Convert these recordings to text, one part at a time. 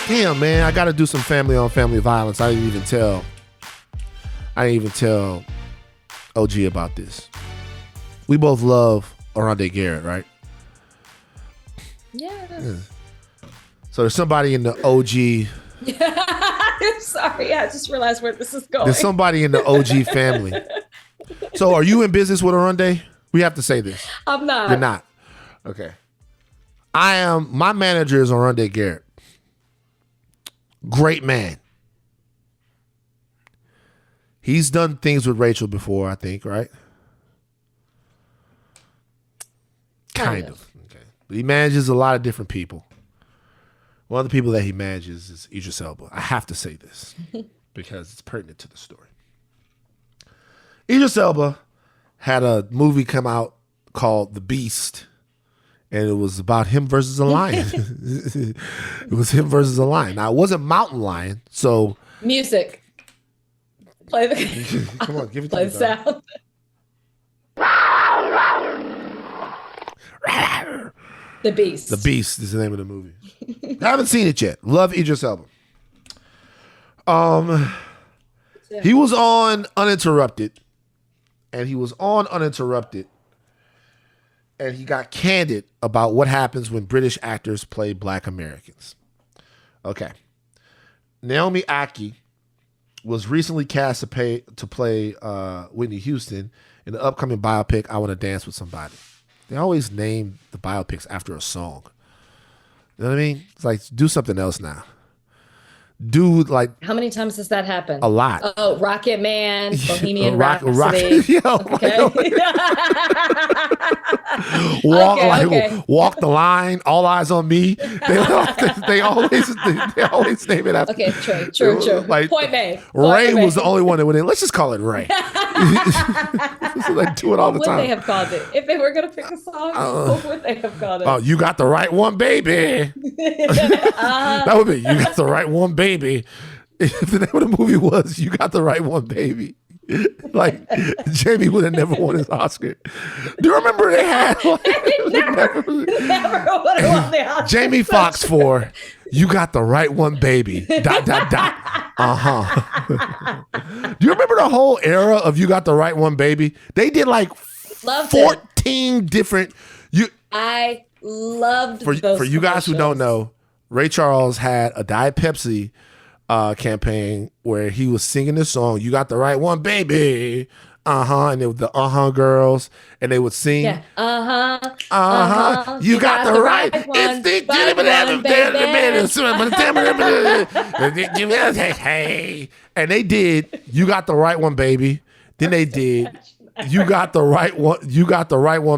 Damn, man, I got to do some family on family violence. I didn't even tell OG about this. We both love Oronde Garrett, right? Yeah. So there's somebody in the OG. I'm sorry. I just realized where this is going. There's somebody in the OG family. So are you in business with Oronde? We have to say this. I'm not. You're not. Okay. I am. My manager is Oronde Garrett. Great man. He's done things with Rachel before, I think, right? Kind of. Okay. But he manages a lot of different people. One of the people that he manages is Idris Elba. I have to say this because it's pertinent to the story. Idris Elba had a movie come out called The Beast, and it was about him versus a lion. It was him versus a lion. Now, it wasn't Mountain Lion, so... Music. Play the... Come on, give it to Play me. the sound. The Beast. The Beast is the name of the movie. I haven't seen it yet. Love Idris Elba. He was on Uninterrupted, and he got candid about what happens when British actors play Black Americans. Okay. Naomi Aki was recently cast to play Whitney Houston in the upcoming biopic, I Want to Dance with Somebody. They always name the biopics after a song. You know what I mean? It's like, do something else now. Do like... How many times has that happened? A lot. Oh, Rocket Man, Bohemian Rhapsody. Okay. Walk the Line, All Eyes on Me. They always name it after. Okay, true. Like, Point made. Ray was the only one that went in. Let's just call it Ray. So they do it all the time. What would they have called it? If they were going to pick a song, what would they have called it? Oh, You Got the Right One, Baby. That would be You Got the Right One, Baby. If the name of the movie was You Got the Right One, Baby. Like, Jamie would have never won his Oscar. Do you remember they had never would have won the Oscar. Jamie Foxx for You Got the Right One, Baby. ... Uh-huh. Do you remember the whole era of You Got the Right One, Baby? They did like Loved 14 it. different... I loved for you guys who don't know, Ray Charles had a Diet Pepsi campaign where he was singing this song, You Got the Right One, Baby. And it was the girls, and they would sing. Yeah. You got the right one. It's the hey. And they did You Got the Right One, Baby. Then they did You Got the Right One,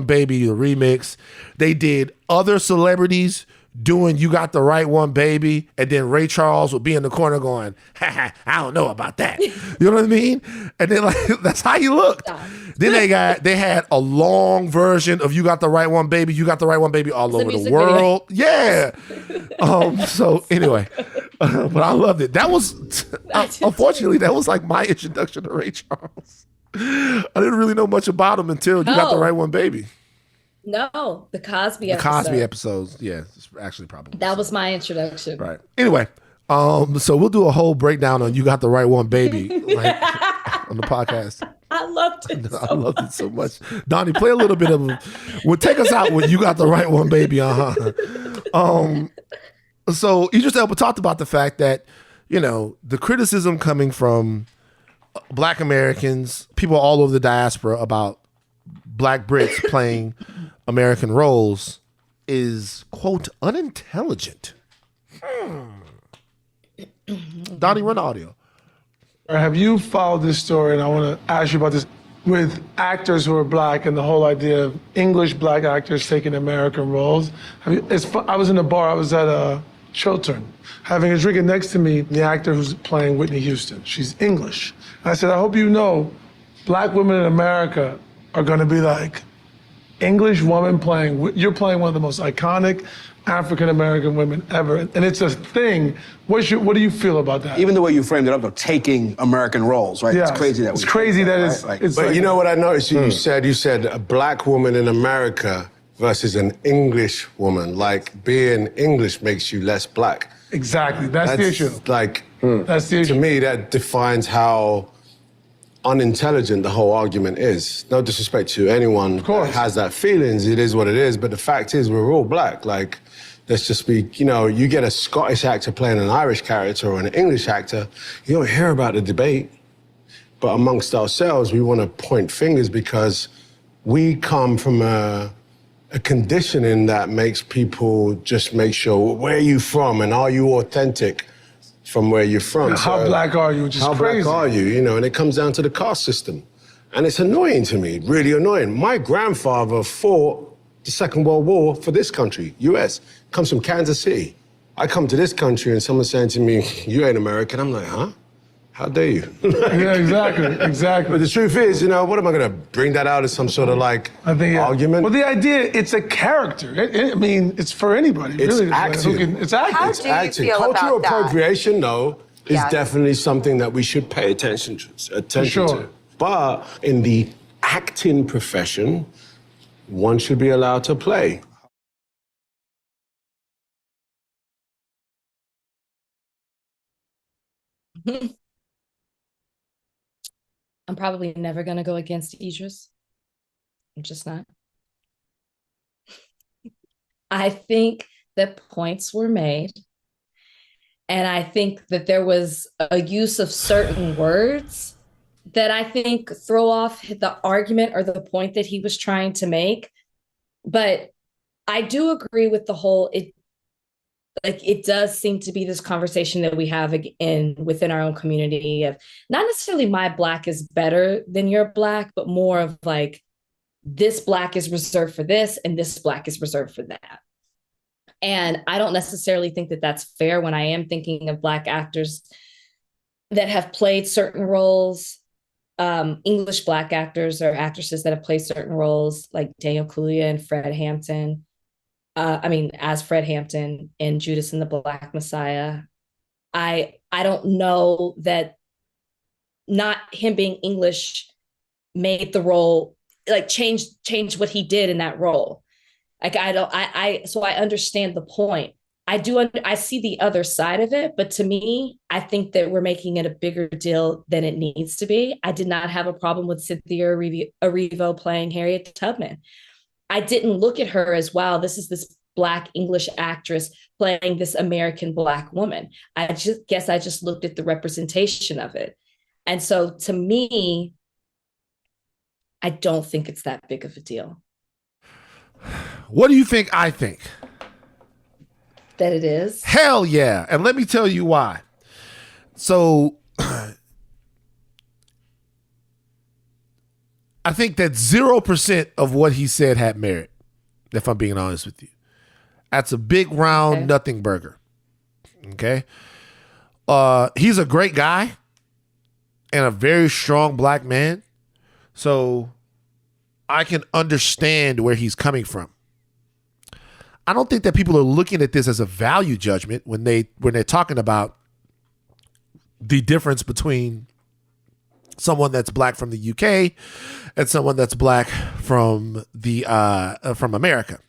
Baby, the remix. They did other celebrities doing You Got the Right One, Baby, and then Ray Charles would be in the corner going, I don't know about that. You know what I mean? And then, like, that's how he looked. Then they had a long version of You Got the Right One, Baby, You Got the Right One, Baby all over the world. Video. Yeah. So anyway, but I loved it. That was, unfortunately, that was like my introduction to Ray Charles. I didn't really know much about him until You Got the Right One, Baby. No, the Cosby episodes. Yeah, it's actually probably. That was my introduction. Right. Anyway, so we'll do a whole breakdown on You Got the Right One, Baby, like, on the podcast. I loved it. I loved it so much. Donnie, play a little bit of it. Well, take us out with You Got the Right One, Baby. So Idris Elba talked about the fact that, you know, the criticism coming from Black Americans, people all over the diaspora about Black Brits playing American roles is, quote, unintelligent. Donnie, run audio. Have you followed this story? And I want to ask you about this with actors who are Black and the whole idea of English Black actors taking American roles. I was in a bar. I was at Chiltern having a drink, and next to me, the actor who's playing Whitney Houston. She's English. And I said, I hope you know, Black women in America are going to be like, English woman you're playing one of the most iconic African-American women ever. And it's a thing. What do you feel about that? Even the way you framed it up, though, taking American roles, right? Yeah, it's crazy that it's right? But like, you know what I noticed? You said a Black woman in America versus an English woman. Like, being English makes you less black. Exactly. That's the issue. Like, That's the issue. to me, that defines how unintelligent the whole argument is. No disrespect to anyone that has that feelings, it is what it is, but the fact is we're all black. Like, let's just be, you know, you get a Scottish actor playing an Irish character or an English actor, you don't hear about the debate. But amongst ourselves, we want to point fingers because we come from a conditioning that makes people just make sure, where are you from and are you authentic from where you're from? How black are you, which is crazy. How black are you, you know, and it comes down to the caste system. And it's annoying to me, really annoying. My grandfather fought the Second World War for this country, US, comes from Kansas City. I come to this country and someone's saying to me, you ain't American. I'm like, huh? How dare you? Yeah, exactly. But the truth is, you know, what am I going to bring that out as some sort of like argument? Well, the idea, it's a character. I mean, it's for anybody. It's really. acting. It's acting. How It's do you acting. feel Cultural about that? appropriation, though, is Yes. definitely something that we should pay attention to. Sure. But in the acting profession, one should be allowed to play. I'm probably never going to go against Idris. I'm just not. I think that points were made. And I think that there was a use of certain words that I think throw off the argument or the point that he was trying to make. But I do agree with the whole, it does seem to be this conversation that we have within our own community of not necessarily my black is better than your black, but more of like, this black is reserved for this and this black is reserved for that. And I don't necessarily think that that's fair when I am thinking of black actors that have played certain roles, English black actors or actresses that have played certain roles like Daniel Kaluuya and Fred Hampton. As Fred Hampton in Judas and the Black Messiah. I don't know that not him being English made the role, like changed what he did in that role. Like so I understand the point. I see the other side of it, but to me, I think that we're making it a bigger deal than it needs to be. I did not have a problem with Cynthia Erivo playing Harriet Tubman. I didn't look at her as, wow, this is this Black English actress playing this American Black woman. I just looked at the representation of it. And so to me, I don't think it's that big of a deal. What do you think I think? That it is? Hell yeah. And let me tell you why. So I think that 0% of what he said had merit, if I'm being honest with you. That's a big round nothing burger. Okay? He's a great guy and a very strong black man. So I can understand where he's coming from. I don't think that people are looking at this as a value judgment when they're talking about the difference between someone that's black from the UK and someone that's black from from America.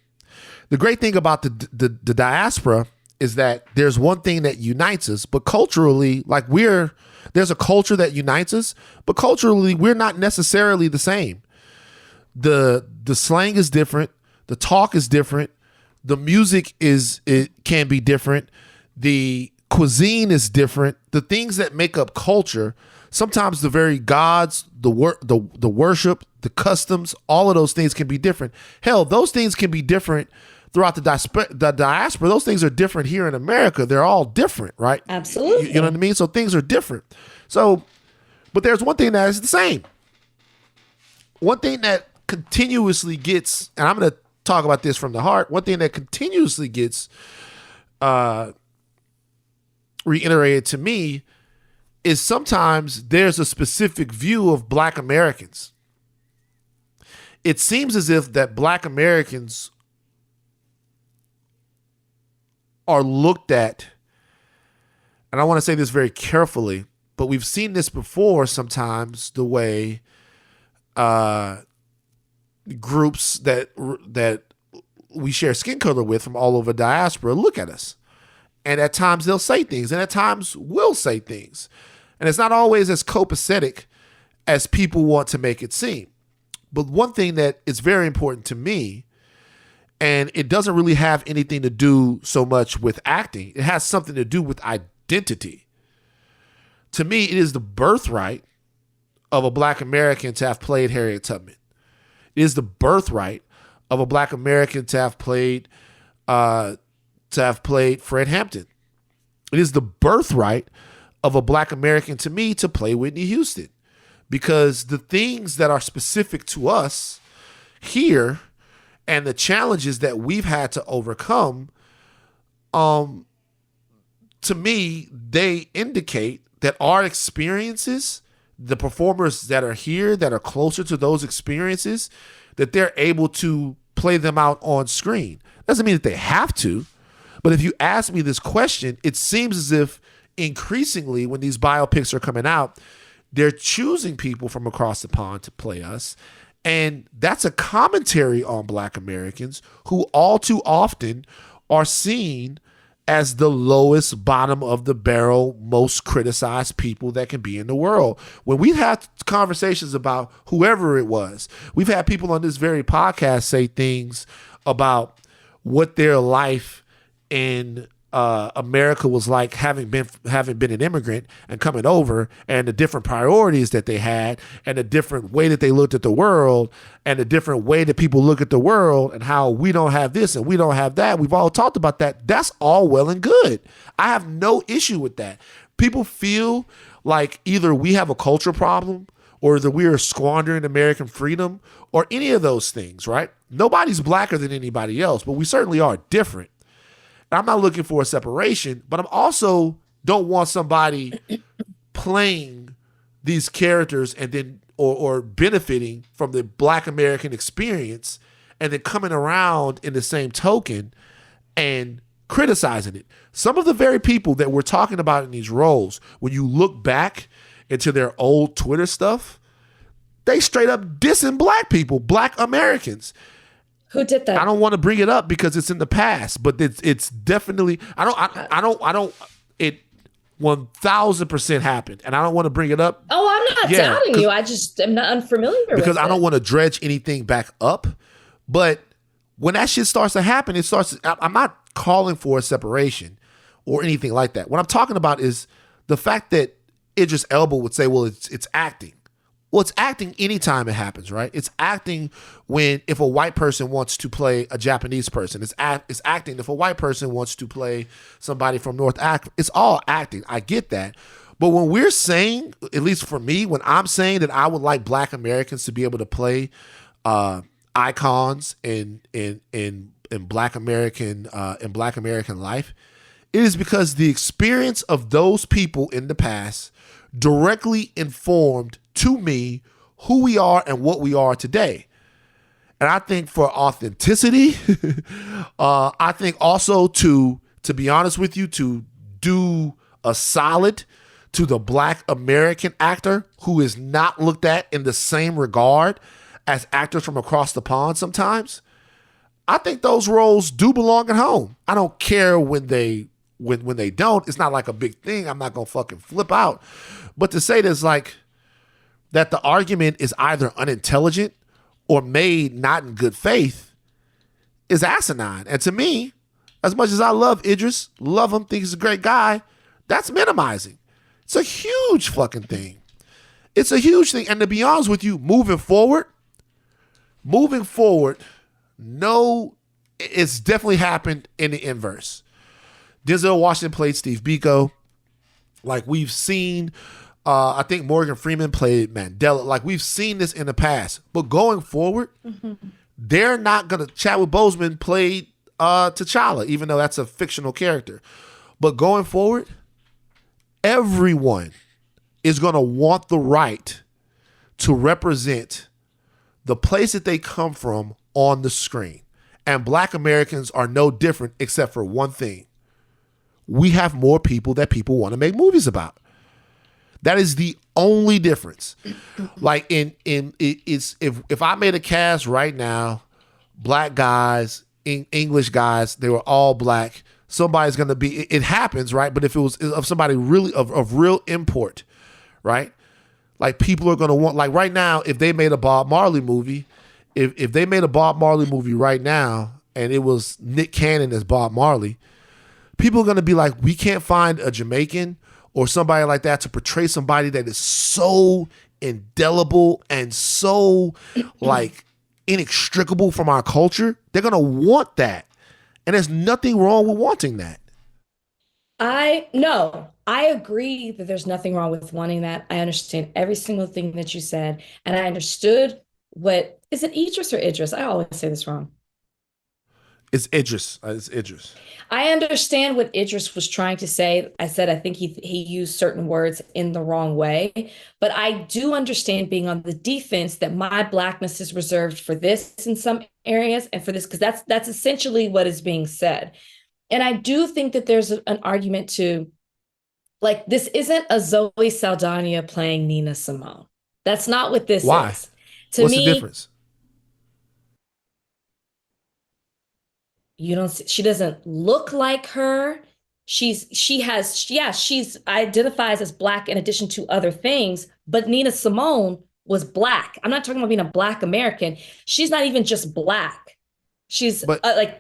The great thing about the diaspora is that there's one thing that unites us, but culturally, like there's a culture that unites us, but culturally we're not necessarily the same. The slang is different, the talk is different, the music can be different, the cuisine is different, the things that make up culture, sometimes the very gods, the worship, the customs, all of those things can be different. Hell, those things can be different throughout the diaspora. Those things are different here in America. They're all different, right? Absolutely. You know what I mean? So things are different. So, but there's one thing that is the same. One thing that continuously gets, and I'm going to talk about this from the heart, one thing that continuously gets reiterated to me is sometimes there's a specific view of black Americans. It seems as if that black Americans are looked at, and I want to say this very carefully, but we've seen this before sometimes, the way groups that we share skin color with from all over diaspora look at us. And at times they'll say things, and at times we'll say things. And it's not always as copacetic as people want to make it seem. But one thing that is very important to me, and it doesn't really have anything to do so much with acting, it has something to do with identity. To me, it is the birthright of a Black American to have played Harriet Tubman. It is the birthright of a Black American to have played Fred Hampton. It is the birthright of a Black American to me to play Whitney Houston, because the things that are specific to us here and the challenges that we've had to overcome, to me, they indicate that our experiences, the performers that are here that are closer to those experiences, that they're able to play them out on screen. Doesn't mean that they have to, but if you ask me this question, it seems as if increasingly when these biopics are coming out, they're choosing people from across the pond to play us. And that's a commentary on Black Americans who all too often are seen as the lowest bottom of the barrel, most criticized people that can be in the world. When we've had conversations about whoever it was, we've had people on this very podcast say things about what their life in America was like, having been an immigrant and coming over, and the different priorities that they had, and the different way that they looked at the world, and the different way that people look at the world, and how we don't have this and we don't have that. We've all talked about that. That's all well and good. I have no issue with that. People feel like either we have a culture problem, or that we are squandering American freedom, or any of those things, right? Nobody's blacker than anybody else, but we certainly are different. I'm not looking for a separation, but I'm also don't want somebody playing these characters and then or benefiting from the Black American experience and then coming around in the same token and criticizing it. Some of the very people that we're talking about in these roles, when you look back into their old Twitter stuff, they straight up dissing Black people, Black Americans. Who did that? I don't want to bring it up because it's in the past, but it's definitely, it 1000% happened, and I don't want to bring it up. Oh, I'm not doubting you. I just am not unfamiliar with it. Because I don't want to dredge anything back up. But when that shit starts to happen, I'm not calling for a separation or anything like that. What I'm talking about is the fact that Idris Elba would say, well, it's acting. Well, it's acting anytime it happens, right? It's acting if a white person wants to play a Japanese person. It's acting if a white person wants to play somebody from North Africa. It's all acting. I get that. But when we're saying, at least for me, when I'm saying that I would like Black Americans to be able to play icons in Black American life, it is because the experience of those people in the past directly informed to me who we are and what we are today. And I think for authenticity, I think also to be honest with you, to do a solid to the Black American actor who is not looked at in the same regard as actors from across the pond sometimes, I think those roles do belong at home. I don't care when they don't. It's not like a big thing. I'm not gonna fucking flip out. But to say this, like, that the argument is either unintelligent or made not in good faith is asinine. And to me, as much as I love Idris, love him, think he's a great guy, that's minimizing. It's a huge fucking thing. It's a huge thing. And to be honest with you, moving forward, no, it's definitely happened in the inverse. Denzel Washington played Steve Biko. Like, we've seen, I think Morgan Freeman played Mandela. Like, we've seen this in the past. But going forward, they're not going to... Chadwick Boseman played T'Challa, even though that's a fictional character. But going forward, everyone is going to want the right to represent the place that they come from on the screen. And Black Americans are no different except for one thing. We have more people that people want to make movies about. That is the only difference. Like, if I made a cast right now, Black guys English guys, they were all black. Somebody's going to be, it happens, right? But if it was of somebody really of real import, right? Like people are going to want, like right now, if they made a Bob Marley movie, if they made a Bob Marley movie right now and it was Nick Cannon as Bob Marley, people are going to be like, we can't find a Jamaican or somebody like that to portray somebody that is so indelible and so like inextricable from our culture. They're going to want that. And there's nothing wrong with wanting that. I agree that there's nothing wrong with wanting that. I understand every single thing that you said. And I understood what, is it Idris or Idris? I always say this wrong. It's Idris. It's Idris. I understand what Idris was trying to say. I said I think he used certain words in the wrong way, but I do understand being on the defense that my blackness is reserved for this in some areas and for this, because that's essentially what is being said. And I do think that there's an argument to, like, this isn't a Zoe Saldana playing Nina Simone. That's not what this Why? is. What's the difference? You don't see, she doesn't look like her. She identifies as black in addition to other things, but Nina Simone was black. I'm not talking about being a black American. She's not even just black. She's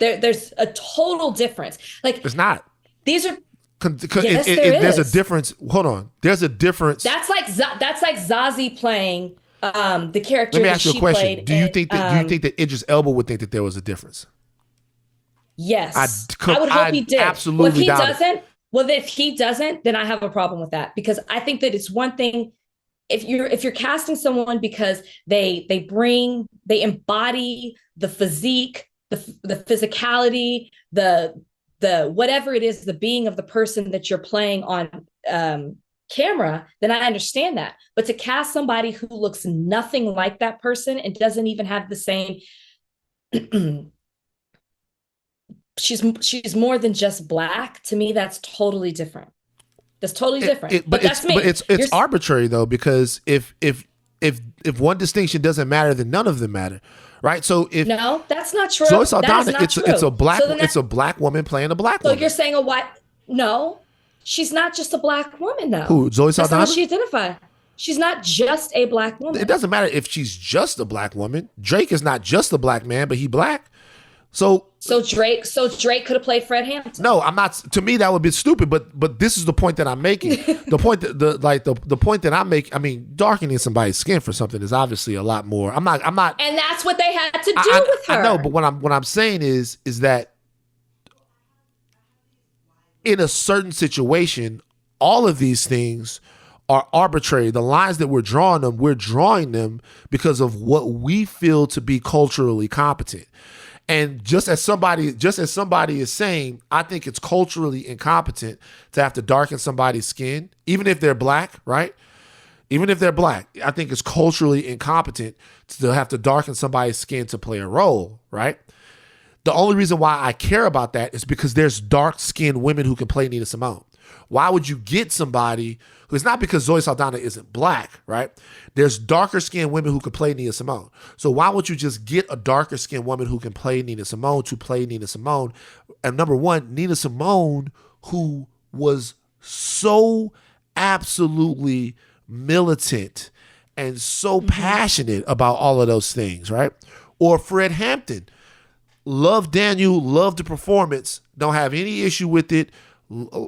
there's a total difference. Like it's not. These are yes, there's a difference. Hold on. There's a difference. That's like Zazie playing the character. Let me ask you a question. Played do you think that Idris Elba would think that there was a difference? Yes, I would hope he did. Absolutely. Well, if he doesn't, if he doesn't, then I have a problem with that, because I think that it's one thing if you're casting someone because they embody the physique, the physicality, the whatever it is, the being of the person that you're playing on camera, then I understand that. But to cast somebody who looks nothing like that person and doesn't even have the same she's more than just black, to me that's totally different. That's totally different. But that's me. But it's arbitrary though, because if one distinction doesn't matter, then none of them matter. Right? So if no, that's not true. Zoe Saldana, it's a black woman playing a black woman. So you're saying a white? No, she's not just a black woman though. Who? Zoe Saldana? That's not what she identified. She's not just a black woman. It doesn't matter if she's just a black woman. Drake is not just a black man, but he black. So Drake could have played Fred Hampton. No, I'm not. To me, that would be stupid. But this is the point that I'm making. The point that I make. I mean, darkening somebody's skin for something is obviously a lot more. I'm not. And that's what they had to do with her. I know, but what I'm saying is that in a certain situation, all of these things are arbitrary. The lines that we're drawing them because of what we feel to be culturally competent. And just as somebody is saying, I think it's culturally incompetent to have to darken somebody's skin, even if they're black, right? Even if they're black, I think it's culturally incompetent to have to darken somebody's skin to play a role, right? The only reason why I care about that is because there's dark-skinned women who can play Nina Simone. Why would you get somebody who, it's not because Zoe Saldana isn't black, right? There's darker skinned women who can play Nina Simone. So why would you just get a darker skinned woman who can play Nina Simone to play Nina Simone? And number one, Nina Simone, who was so absolutely militant and so passionate about all of those things, right? Or Fred Hampton. Loved Daniel, loved the performance, don't have any issue with it.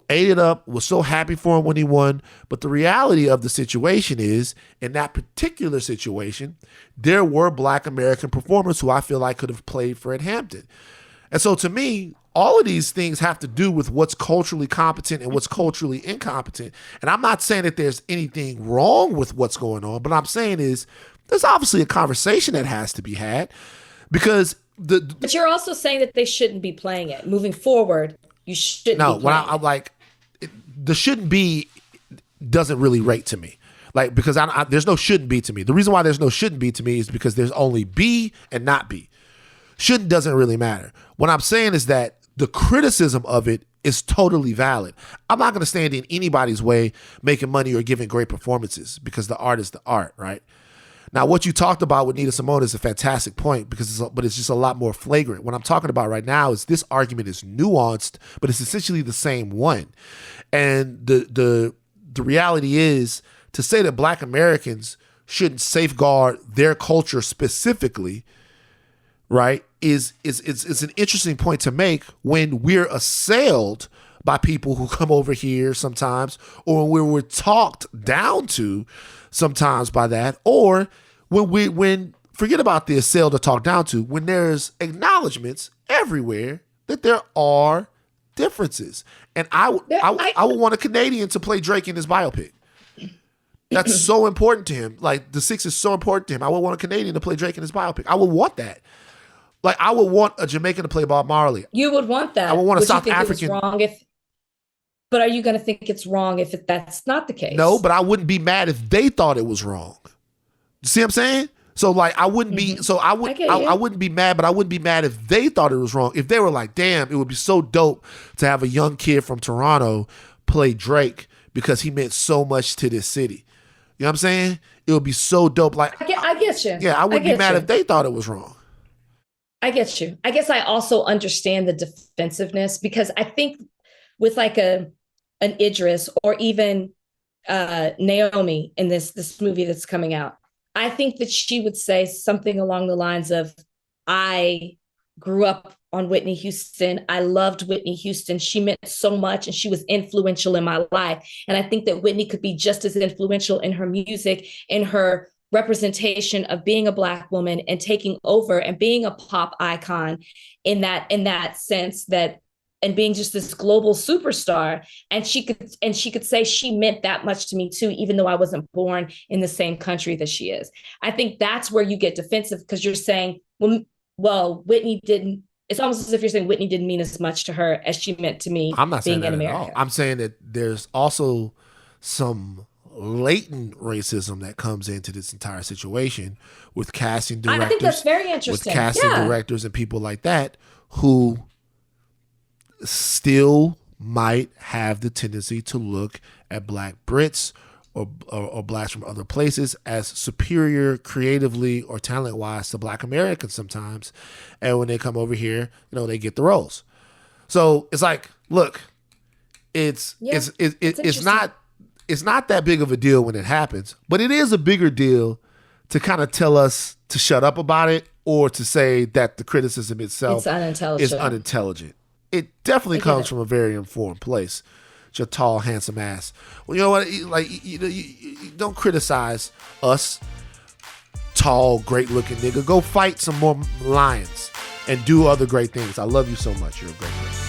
Ate it up, was so happy for him when he won. But the reality of the situation is, in that particular situation, there were black American performers who I feel like could have played Fred Hampton. And so to me, all of these things have to do with what's culturally competent and what's culturally incompetent. And I'm not saying that there's anything wrong with what's going on, but I'm saying is there's obviously a conversation that has to be had, because but you're also saying that they shouldn't be playing it moving forward. You shouldn't. No, when I'm like, the shouldn't be doesn't really rate to me. Like, because there's no shouldn't be to me. The reason why there's no shouldn't be to me is because there's only be and not be. Shouldn't doesn't really matter. What I'm saying is that the criticism of it is totally valid. I'm not going to stand in anybody's way making money or giving great performances, because the art is the art, right? Now, what you talked about with Nina Simone is a fantastic point but it's just a lot more flagrant. What I'm talking about right now is this argument is nuanced, but it's essentially the same one. And the reality is to say that Black Americans shouldn't safeguard their culture specifically, right, is an interesting point to make when we're assailed by people who come over here sometimes, or when we're talked down to sometimes by that, or when forget about the assailed or talked down to, when there's acknowledgments everywhere that there are differences. And I would want a Canadian to play Drake in his biopic. That's so important to him. Like, the 6 is so important to him. I would want a Canadian to play Drake in his biopic. I would want that. Like, I would want a Jamaican to play Bob Marley. You would want that. I would want a Would South you think African. It was wrong but are you going to think it's wrong if that's not the case? No, but I wouldn't be mad if they thought it was wrong. You see what I'm saying? So like, I wouldn't be. So I wouldn't be mad, but I wouldn't be mad if they thought it was wrong. If they were like, "Damn, it would be so dope to have a young kid from Toronto play Drake because he meant so much to this city." You know what I'm saying? It would be so dope. Like, I get you. Yeah, I wouldn't be mad if they thought it was wrong. I get you. I guess I also understand the defensiveness, because I think with like an Idris or even Naomi in this movie that's coming out, I think that she would say something along the lines of, I grew up on Whitney Houston. I loved Whitney Houston. She meant so much and she was influential in my life. And I think that Whitney could be just as influential in her music, in her representation of being a Black woman and taking over and being a pop icon in that sense, that, and being just this global superstar. And she could say she meant that much to me too, even though I wasn't born in the same country that she is. I think that's where you get defensive, because you're saying, well, Whitney didn't. It's almost as if you're saying Whitney didn't mean as much to her as she meant to me. I'm not saying being that in at America. all. I'm saying that there's also some latent racism that comes into this entire situation with casting directors. I think that's very interesting. With casting directors and people like that who still might have the tendency to look at Black Brits or Blacks from other places as superior creatively or talent-wise to Black Americans sometimes. And when they come over here, they get the roles. So it's like, look, it's not that big of a deal when it happens, but it is a bigger deal to kind of tell us to shut up about it, or to say that the criticism itself is unintelligent. It definitely comes from a very informed place. It's your tall, handsome ass. Well, you know what? Like, you don't criticize us, tall, great-looking nigga. Go fight some more lions and do other great things. I love you so much. You're a great person.